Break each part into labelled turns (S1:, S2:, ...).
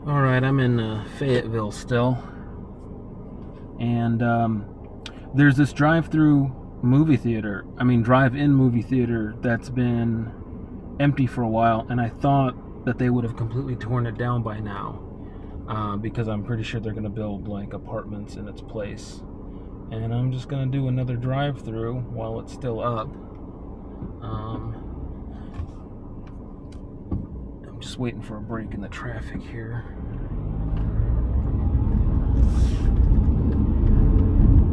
S1: Alright, I'm in Fayetteville still. And there's this drive-in movie theater that's been empty for a while, and I thought that they would have completely torn it down by now, because I'm pretty sure they're going to build like apartments in its place. And I'm just going to do another drive-through while it's still up. I'm just waiting for a break in the traffic here.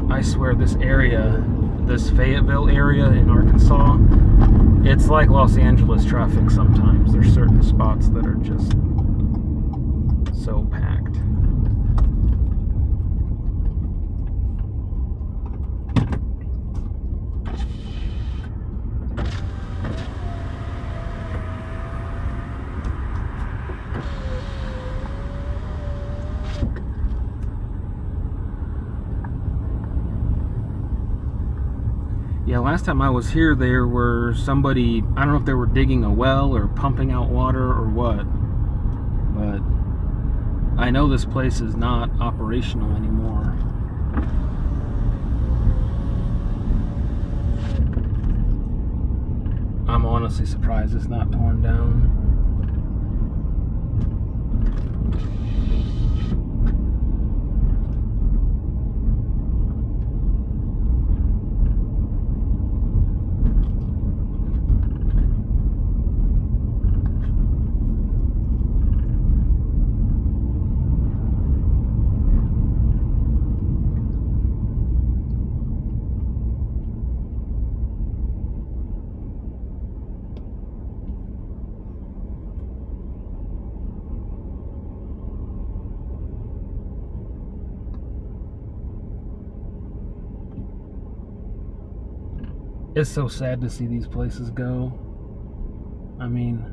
S1: I swear this Fayetteville area in Arkansas, it's like Los Angeles traffic sometimes. There's certain spots that are just so packed. Yeah, last time I was here, there were somebody, I don't know if they were digging a well or pumping out water or what, but I know this place is not operational anymore. I'm honestly surprised it's not torn down. It's so sad to see these places go. I mean,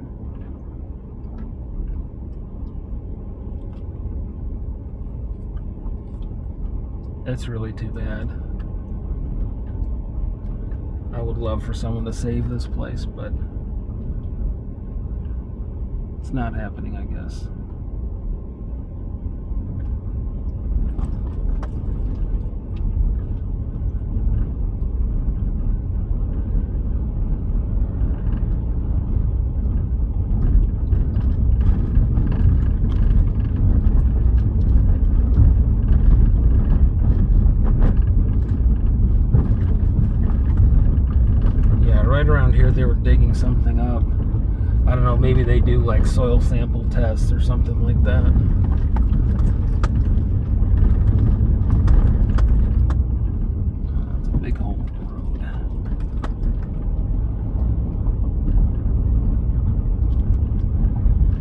S1: it's really too bad. I would love for someone to save this place, but it's not happening, I guess. Around here they were digging something up. I don't know, maybe they do like soil sample tests or something like that. That's a big hole in the road.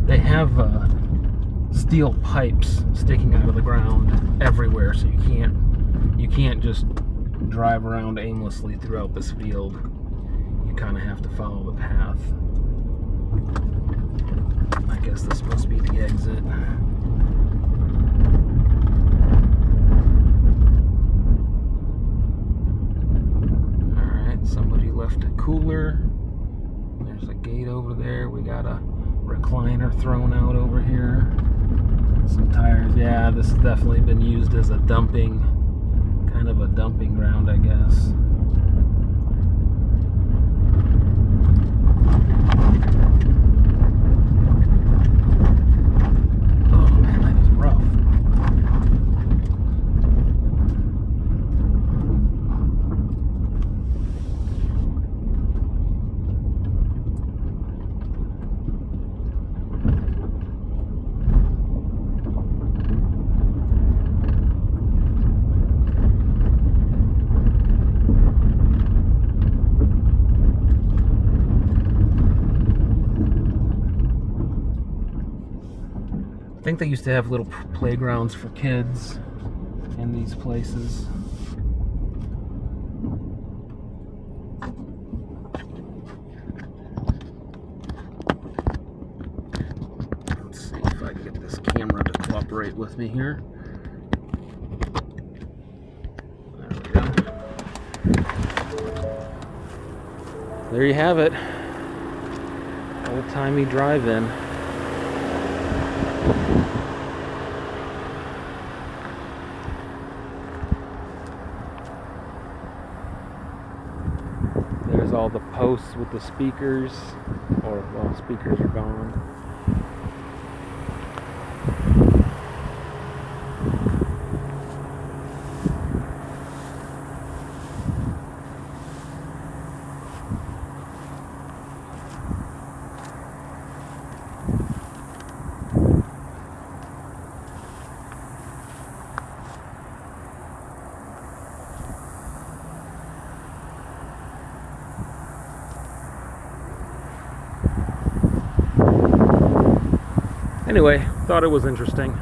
S1: They have steel pipes sticking out of the ground everywhere, so you can't just drive around aimlessly throughout this field. You kind of have to follow the path. I guess this must be the exit. Alright, somebody left a cooler. There's a gate over there. We got a recliner thrown out over here. Some tires. Yeah, this has definitely been used as a dumping ground, I guess. I think they used to have little playgrounds for kids in these places. Let's see if I can get this camera to cooperate with me here. There we go. There you have it. Old-timey drive-in. posts with the speakers, or, well, speakers are gone. Anyway, thought it was interesting.